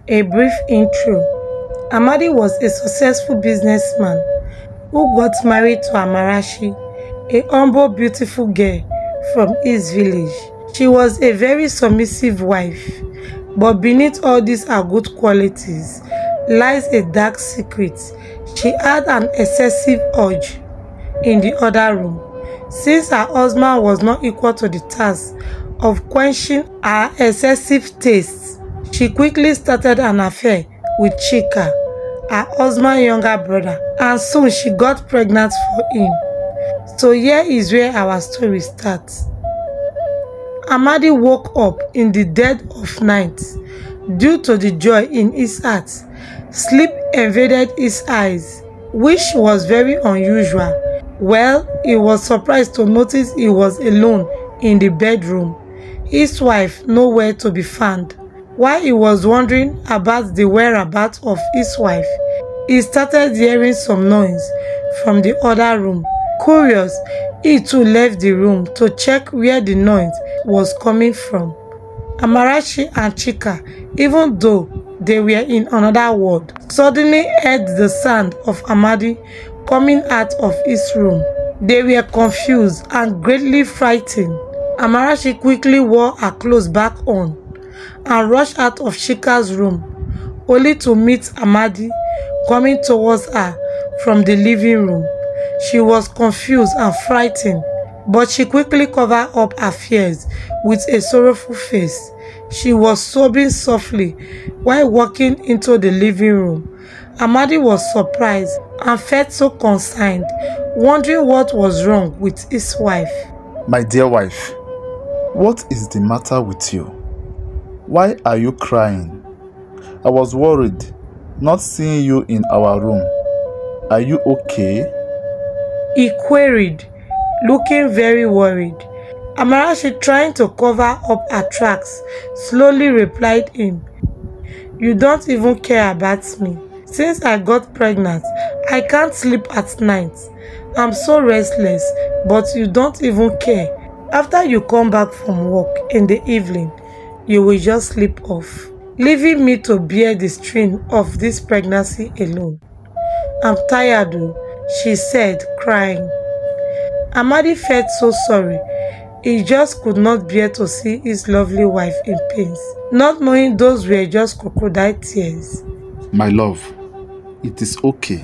A brief intro. Amadi was a successful businessman who got married to Amarachi, a humble, beautiful girl from his village. She was a very submissive wife, but beneath all these are good qualities lies a dark secret. She had an excessive urge in the other room. Since her husband was not equal to the task of quenching her excessive tastes, she quickly started an affair with Chika, her husband's younger brother, and soon she got pregnant for him. So here is where our story starts. Amadi woke up in the dead of night. Due to the joy in his heart, sleep invaded his eyes, which was very unusual. Well, he was surprised to notice he was alone in the bedroom, his wife nowhere to be found. While he was wondering about the whereabouts of his wife, he started hearing some noise from the other room. Curious, he too left the room to check where the noise was coming from. Amarachi and Chika, even though they were in another world, suddenly heard the sound of Amadi coming out of his room. They were confused and greatly frightened. Amarachi quickly wore her clothes back on and rushed out of Chika's room, only to meet Amadi coming towards her from the living room. She was confused and frightened, but she quickly covered up her fears with a sorrowful face. She was sobbing softly while walking into the living room. Amadi was surprised and felt so concerned, wondering what was wrong with his wife. My dear wife, what is the matter with you? Why are you crying? I was worried not seeing you in our room. Are you okay? He queried, looking very worried. Amarachi, trying to cover up her tracks, slowly replied him, "You don't even care about me. Since I got pregnant, I can't sleep at night. I'm so restless, but you don't even care. After you come back from work in the evening, you will just sleep off, leaving me to bear the strain of this pregnancy alone. I'm tired though," she said, crying. Amadi felt so sorry. He just could not bear to see his lovely wife in pain, not knowing those were just crocodile tears. My love, it is okay.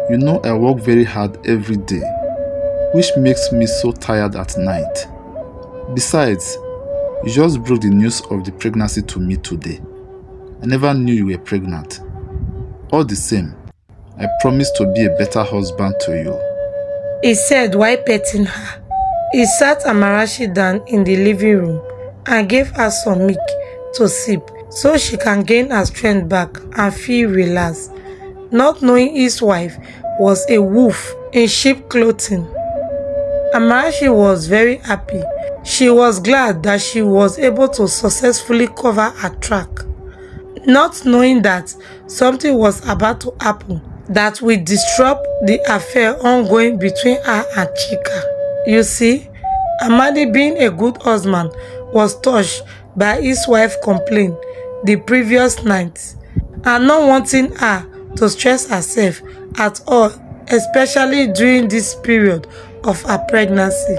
You know I work very hard every day, which makes me so tired at night. Besides, you just broke the news of the pregnancy to me today. I never knew you were pregnant. All the same, I promise to be a better husband to you," he said while petting her. He sat Amarachi down in the living room and gave her some milk to sip so she can gain her strength back and feel relaxed, not knowing his wife was a wolf in sheep clothing. Amarachi was very happy. She was glad that she was able to successfully cover her track, not knowing that something was about to happen that would disrupt the affair ongoing between her and Chika. You see, Amadi, being a good husband, was touched by his wife's complaint the previous night and not wanting her to stress herself at all, especially during this period of her pregnancy,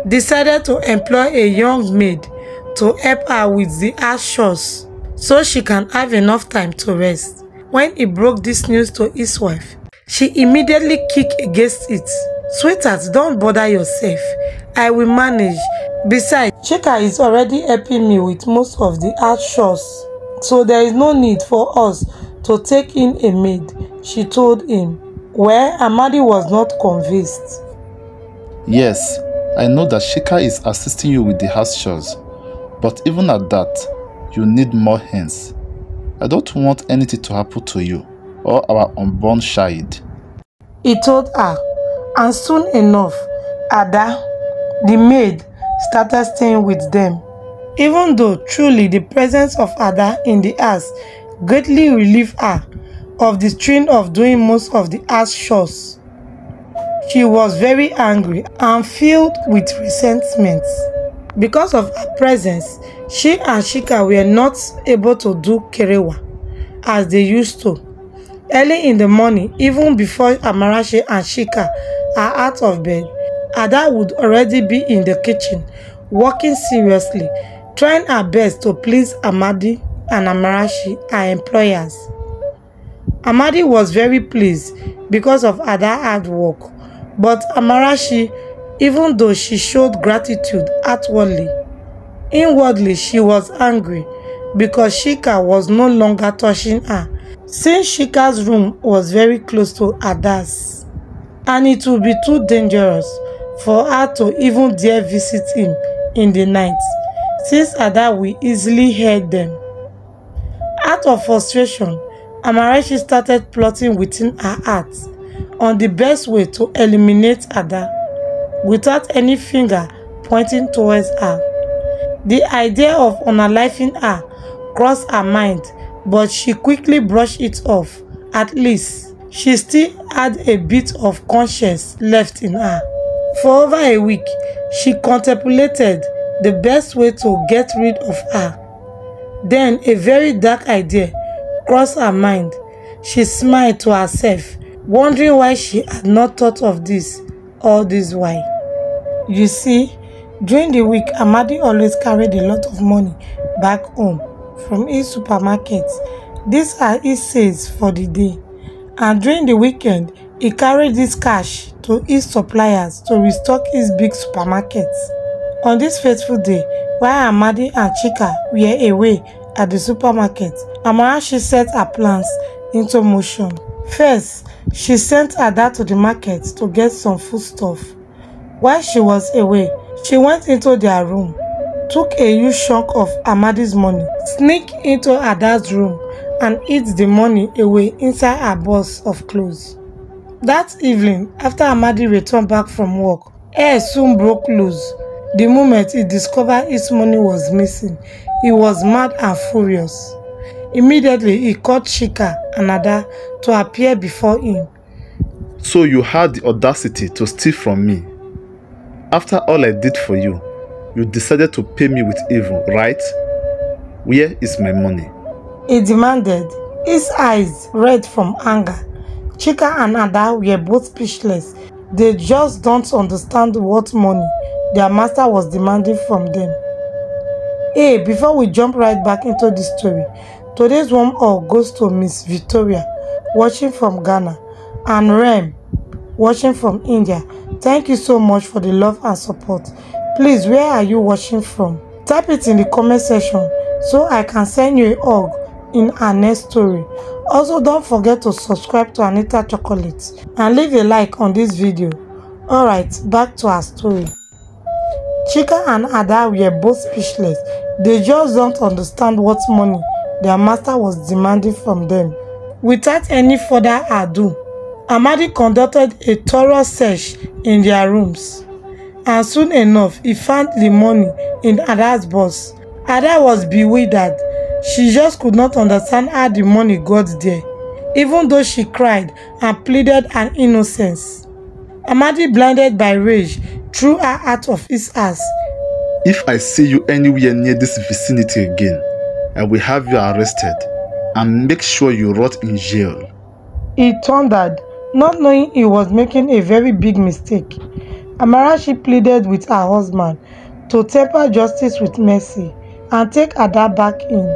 decided to employ a young maid to help her with the house chores so she can have enough time to rest. When he broke this news to his wife, she immediately kicked against it. "Sweetheart, don't bother yourself. I will manage. Besides, Chika is already helping me with most of the house chores, so there is no need for us to take in a maid," she told him. Well, Amadi was not convinced. "Yes, I know that Chika is assisting you with the house chores, but even at that, you need more hands. I don't want anything to happen to you or our unborn child," he told her. And soon enough, Ada, the maid, started staying with them. Even though truly the presence of Ada in the house greatly relieved her of the strain of doing most of the house chores, she was very angry and filled with resentment Because of her presence, she and Chika were not able to do kerewa as they used to. Early in the morning, even before Amarachi and Chika are out of bed, Ada would already be in the kitchen, working seriously, trying her best to please Amadi and Amarachi, her employers. Amadi was very pleased because of Ada's hard work, but Amarachi, even though she showed gratitude outwardly, inwardly she was angry because Chika was no longer touching her, since Chika's room was very close to Ada's, and it would be too dangerous for her to even dare visit him in the night, since Ada will easily hear them. Out of frustration, Amarachi started plotting within her heart on the best way to eliminate Ada without any finger pointing towards her. The idea of unaliving her crossed her mind, but she quickly brushed it off. At least, she still had a bit of conscience left in her. For over a week, she contemplated the best way to get rid of her. Then a very dark idea crossed her mind. She smiled to herself, wondering why she had not thought of this all this while. You see, during the week, Amadi always carried a lot of money back home from his supermarket. These are his sales for the day. And during the weekend, he carried this cash to his suppliers to restock his big supermarkets. On this fateful day, while Amadi and Chika were away at the supermarket, Amarachi set her plans into motion. First, she sent Ada to the market to get some foodstuff. While she was away, she went into their room, took a huge chunk of Amadi's money, sneaked into Ada's room, and hid the money away inside her box of clothes. That evening, after Amadi returned back from work, air soon broke loose. The moment he discovered his money was missing, he was mad and furious. Immediately, he called Chika and Ada to appear before him. So you had the audacity to steal from me. After all I did for you, you decided to pay me with evil, right? Where is my money? He demanded, his eyes red from anger. Chika and Ada were both speechless. They just don't understand what money their master was demanding from them. Hey, before we jump right back into this story, today's warm up goes to Miss Victoria, watching from Ghana, and Rem, watching from India. Thank you so much for the love and support. Please, where are you watching from? Type it in the comment section so I can send you a hug in our next story. Also, don't forget to subscribe to Anita Chocolate and leave a like on this video. Alright, back to our story. Chika and Ada were both speechless. They just don't understand what money their master was demanding from them. Without any further ado, Amadi conducted a thorough search in their rooms, and soon enough he found the money in Ada's box. Ada was bewildered. She just could not understand how the money got there, even though she cried and pleaded an innocence. Amadi, blinded by rage, threw her out of his house. If I see you anywhere near this vicinity again, I will have you arrested and make sure you rot in jail. He thundered, not knowing he was making a very big mistake. Amarachi pleaded with her husband to temper justice with mercy and take Ada back in.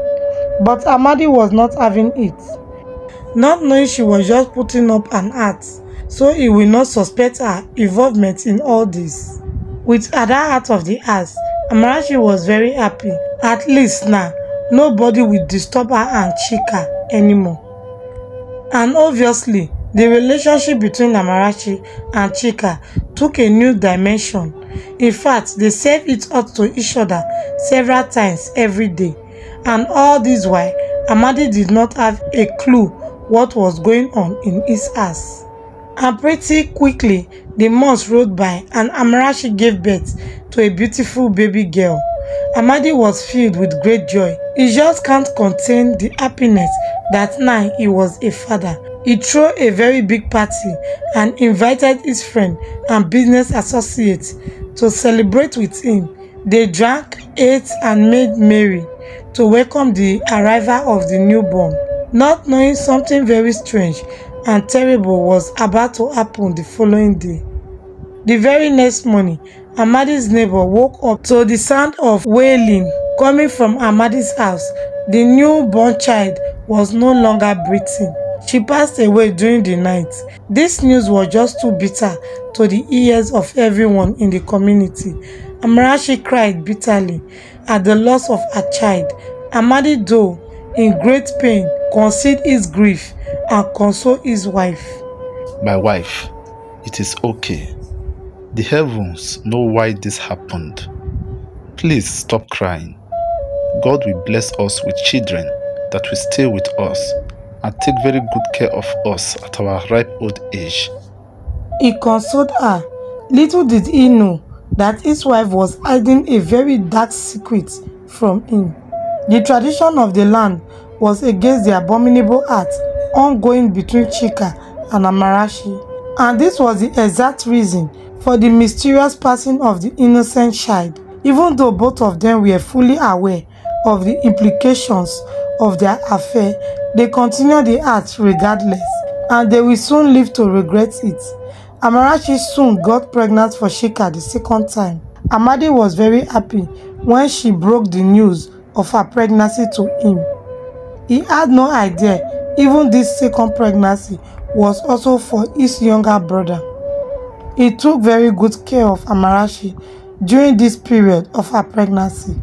But Amadi was not having it, not knowing she was just putting up an act, so he will not suspect her involvement in all this. With Ada out of the house, Amarachi was very happy. At least now, nobody will disturb her and Chika anymore. And obviously, the relationship between Amarachi and Chika took a new dimension. In fact, they said it out to each other several times every day. And all this while, Amadi did not have a clue what was going on in his house. And pretty quickly, the months rolled by and Amarachi gave birth to a beautiful baby girl. Amadi was filled with great joy. He just can't contain the happiness that now he was a father. He threw a very big party and invited his friend and business associates to celebrate with him. They drank, ate, and made merry to welcome the arrival of the newborn, not knowing something very strange and terrible was about to happen the following day. The very next morning, Amadi's neighbor woke up to the sound of wailing coming from Amadi's house. The newborn child was no longer breathing. She passed away during the night. This news was just too bitter to the ears of everyone in the community. Amarachi cried bitterly at the loss of her child. Amadi, though in great pain, concealed his grief and consoled his wife. My wife, it is okay. The heavens know why this happened. Please stop crying. God will bless us with children that will stay with us and take very good care of us at our ripe old age. He consoled her. Little did he know that his wife was hiding a very dark secret from him. The tradition of the land was against the abominable act ongoing between Chika and Amarachi, and this was the exact reason for the mysterious passing of the innocent child. Even though both of them were fully aware of the implications of their affair, they continued the act regardless, and they will soon live to regret it. Amarachi soon got pregnant for Chika the second time. Amadi was very happy when she broke the news of her pregnancy to him. He had no idea even this second pregnancy was also for his younger brother. He took very good care of Amarachi during this period of her pregnancy.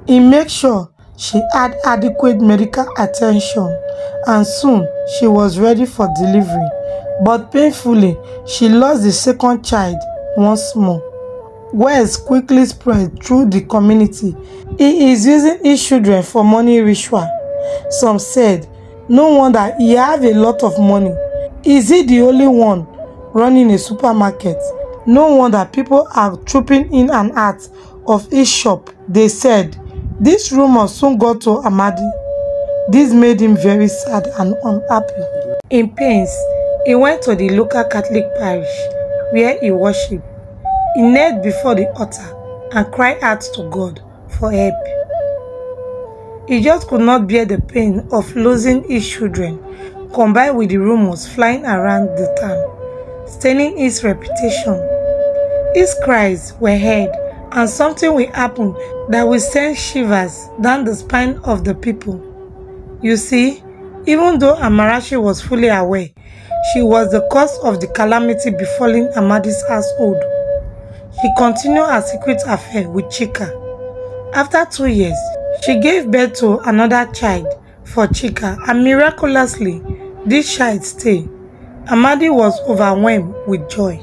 He made sure she had adequate medical attention, and soon she was ready for delivery. But painfully, she lost the second child once more. Words quickly spread through the community. He is using his children for money ritual. Some said, no wonder he have a lot of money. Is he the only one running a supermarket? No wonder people are trooping in and out of his shop. They said, this rumor soon got to Amadi. This made him very sad and unhappy. In pains, he went to the local Catholic parish where he worshipped. He knelt before the altar and cried out to God for help. He just could not bear the pain of losing his children, combined with the rumors flying around the town, staining his reputation. His cries were heard, and something will happen that will send shivers down the spine of the people. You see, even though Amarachi was fully aware, she was the cause of the calamity befalling Amadi's household. She continued her secret affair with Chika. After 2 years, she gave birth to another child for Chika, and miraculously, this child stayed. Amadi was overwhelmed with joy.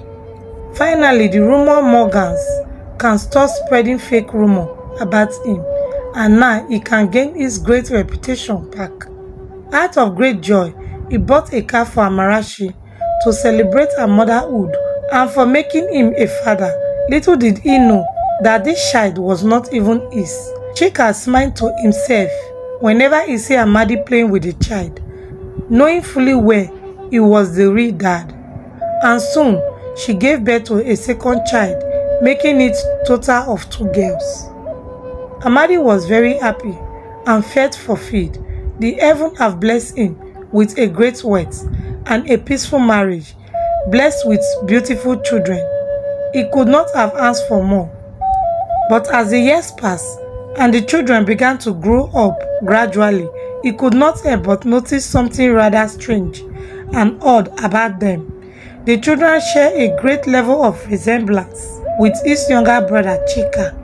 Finally, the rumor Morgans can stop spreading fake rumor about him, and now he can gain his great reputation back. Out of great joy, he bought a car for Amarachi to celebrate her motherhood and for making him a father. Little did he know that this child was not even his. Chika smiled to himself whenever he saw Amadi playing with the child, knowing fully well he was the real dad. And soon, she gave birth to a second child, making it total of 2 girls. Amadi was very happy and felt fulfilled. The heavens have blessed him with a great wealth and a peaceful marriage, blessed with beautiful children. He could not have asked for more. But as the years passed and the children began to grow up gradually, he could not help but notice something rather strange and odd about them. The children share a great level of resemblance with his younger brother Chika.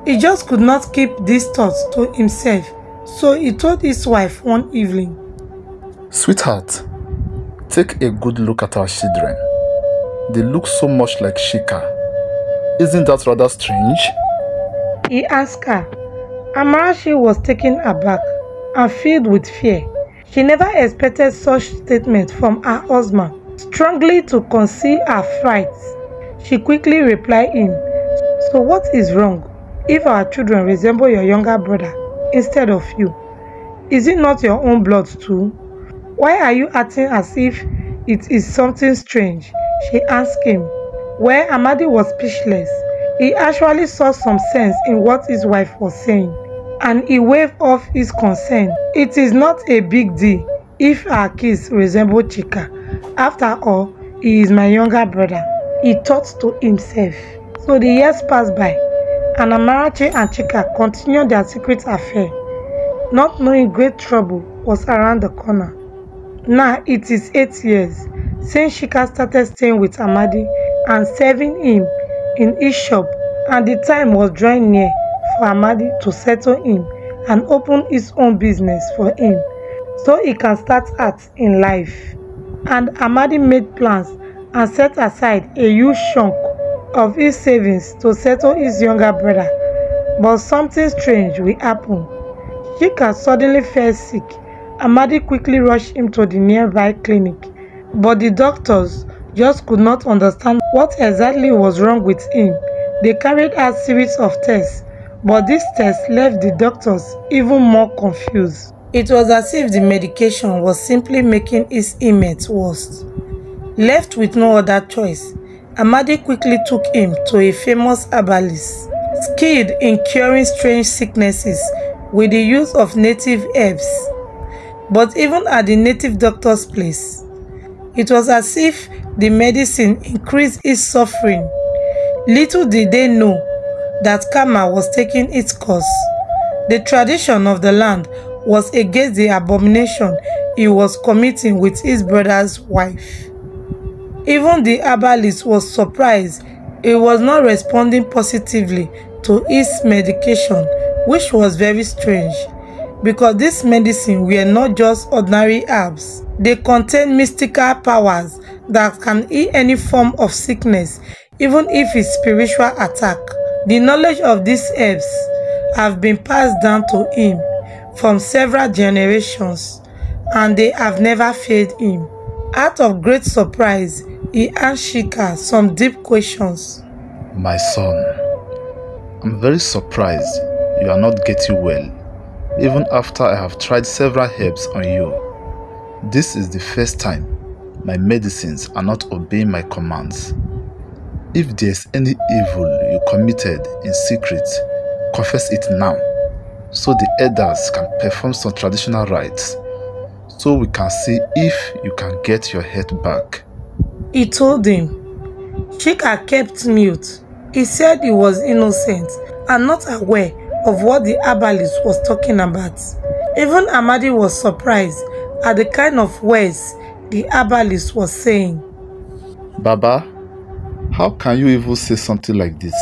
He just could not keep these thoughts to himself, so he told his wife one evening, Sweetheart, take a good look at our children. They look so much like Chika. Isn't that rather strange? He asked her. Amarachi was taken aback and filled with fear. She never expected such statements from her husband. Strongly to conceal her fright, she quickly replied him, so what is wrong if our children resemble your younger brother instead of you? Is it not your own blood too? Why are you acting as if it is something strange? She asked him. Well, Amadi was speechless. He actually saw some sense in what his wife was saying, and he waved off his concern. It is not a big deal if our kids resemble Chika. After all, he is my younger brother, he thought to himself. So the years passed by, and Amarachi and Chika continued their secret affair, not knowing great trouble was around the corner. Now it is 8 years since Chika started staying with Amadi and serving him in his shop, and the time was drawing near for Amadi to settle in and open his own business for him so he can start out in life. And Amadi made plans and set aside a huge chunk of his savings to settle his younger brother. But something strange will happen. Chika suddenly fell sick. Amadi quickly rushed him to the nearby clinic, but the doctors just could not understand what exactly was wrong with him. They carried out a series of tests, but these tests left the doctors even more confused. It was as if the medication was simply making his inmates worse. Left with no other choice, Amadi quickly took him to a famous herbalist, skilled in curing strange sicknesses with the use of native herbs. But even at the native doctor's place, it was as if the medicine increased his suffering. Little did they know that karma was taking its course. The tradition of the land was against the abomination he was committing with his brother's wife. Even the herbalist was surprised he was not responding positively to his medication, which was very strange, because these medicines were not just ordinary herbs. They contain mystical powers that can heal any form of sickness, even if it's spiritual attack. The knowledge of these herbs have been passed down to him from several generations, and they have never failed him. Out of great surprise, he asked Chika some deep questions. My son, I'm very surprised you are not getting well, even after I have tried several herbs on you. This is the first time my medicines are not obeying my commands. If there's any evil you committed in secret, confess it now, so the elders can perform some traditional rites, so we can see if you can get your head back. He told him. Chika kept mute. He said he was innocent and not aware of what the herbalist was talking about. Even Amadi was surprised at the kind of words the herbalist was saying. Baba, how can you even say something like this?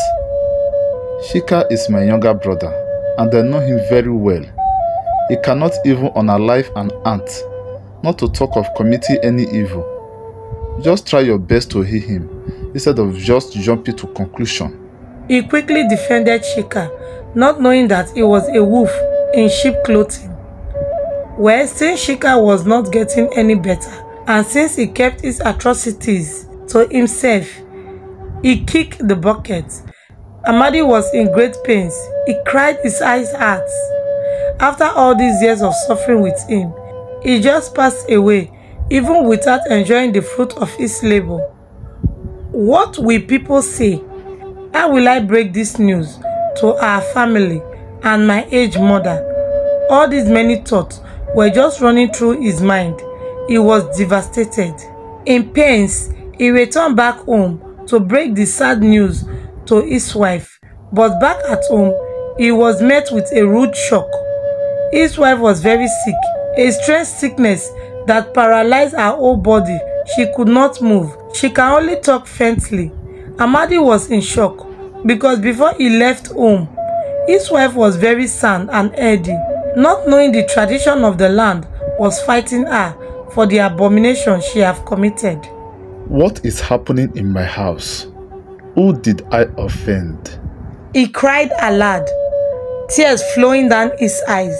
Chika is my younger brother and I know him very well. He cannot even unalive an ant, not to talk of committing any evil. Just try your best to heal him, instead of just jumping to conclusion. He quickly defended Chika, not knowing that he was a wolf in sheep clothing. Well, since Chika was not getting any better, and since he kept his atrocities to himself, he kicked the bucket. Amadi was in great pains. He cried his eyes out. After all these years of suffering with him, he just passed away, even without enjoying the fruit of his labor. What will people say? How will I break this news to our family and my aged mother? All these many thoughts were just running through his mind. He was devastated. In pains, he returned back home to break the sad news to his wife. But back at home, he was met with a rude shock. His wife was very sick, a strange sickness that paralyzed her whole body. She could not move. She can only talk faintly. Amadi was in shock because before he left home, his wife was very sound and healthy. Not knowing the tradition of the land was fighting her for the abomination she had committed. What is happening in my house? Who did I offend? He cried aloud, tears flowing down his eyes.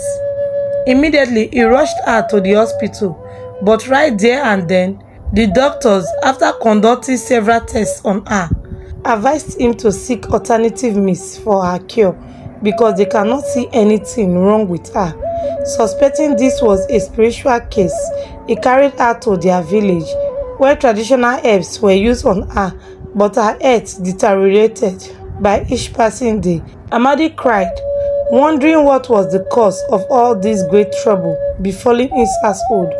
Immediately, he rushed her to the hospital, but right there and then, the doctors, after conducting several tests on her, advised him to seek alternative means for her cure because they cannot see anything wrong with her. Suspecting this was a spiritual case, he carried her to their village, where traditional herbs were used on her, but her health deteriorated. by each passing day. Amadi cried, wondering what was the cause of all this great trouble befalling his household.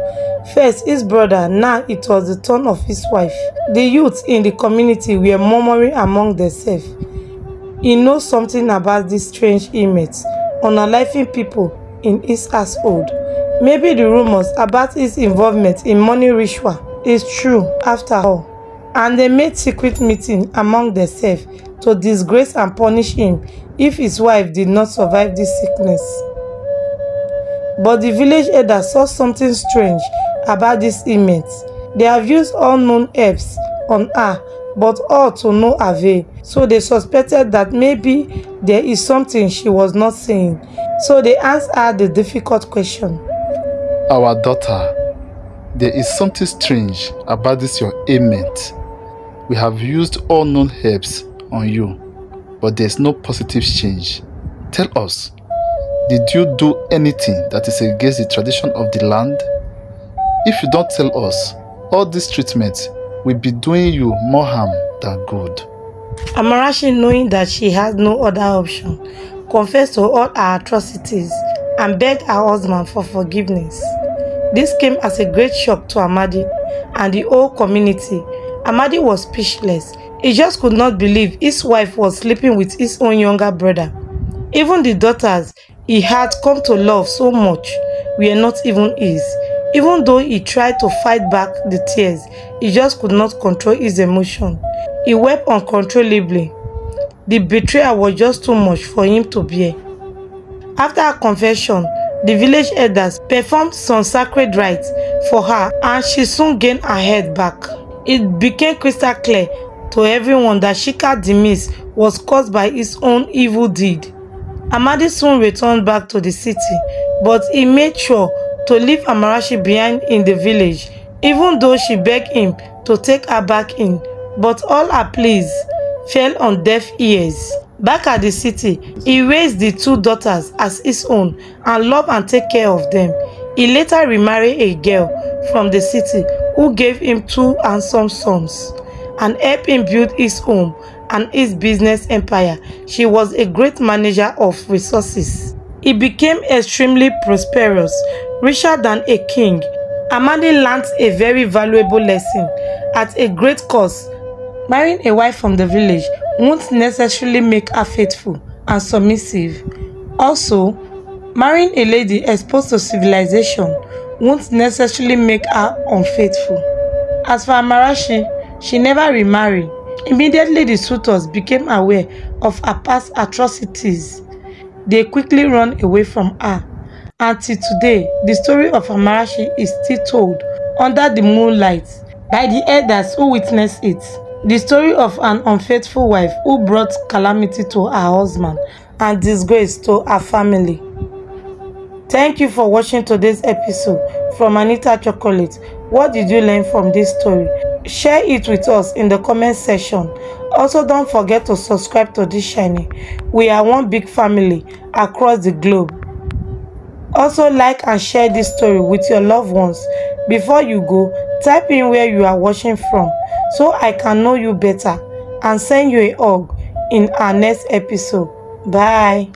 First his brother, now it was the turn of his wife. The youths in the community were murmuring among themselves. He knows something about these strange inmates, unaliving people in his household. Maybe the rumors about his involvement in money ritual is true after all. And they made secret meeting among themselves to disgrace and punish him if his wife did not survive this sickness. But the village elder saw something strange about this inmates. They have used all known herbs on her, but all to no avail. So they suspected that maybe there is something she was not saying. So they asked her the difficult question. Our daughter, there is something strange about this your ailment. We have used all known herbs on you, but there is no positive change. Tell us, did you do anything that is against the tradition of the land? If you don't tell us, all this treatment will be doing you more harm than good. Amarachi, knowing that she had no other option, confessed to all her atrocities and begged her husband for forgiveness. This came as a great shock to Amadi and the whole community. Amadi was speechless. He just could not believe his wife was sleeping with his own younger brother. Even the daughters he had come to love so much were not even his. Even though he tried to fight back the tears, he just could not control his emotion. He wept uncontrollably. The betrayal was just too much for him to bear. After her confession, the village elders performed some sacred rites for her and she soon gained her head back. It became crystal clear to everyone that Shika's demise was caused by his own evil deed. Amadi soon returned back to the city, but he made sure to leave Amarachi behind in the village, even though she begged him to take her back in, but all her pleas fell on deaf ears. Back at the city, he raised the two daughters as his own and loved and take care of them. He later remarried a girl from the city who gave him two handsome sons and helped him build his home and his business empire. She was a great manager of resources. He became extremely prosperous, richer than a king. Amadi learned a very valuable lesson at a great cost. Marrying a wife from the village won't necessarily make her faithful and submissive. Also, marrying a lady exposed to civilization won't necessarily make her unfaithful. As for Amarachi, she never remarried. Immediately the suitors became aware of her past atrocities, they quickly ran away from her. Until today, the story of Amarachi is still told under the moonlight by the elders who witnessed it. The story of an unfaithful wife who brought calamity to her husband and disgrace to her family. Thank you for watching today's episode from Anita Chocolate. What did you learn from this story? Share it with us in the comment section. Also, don't forget to subscribe to this channel. We are one big family across the globe. Also, like and share this story with your loved ones. Before you go, type in where you are watching from so I can know you better and send you a hug in our next episode. Bye.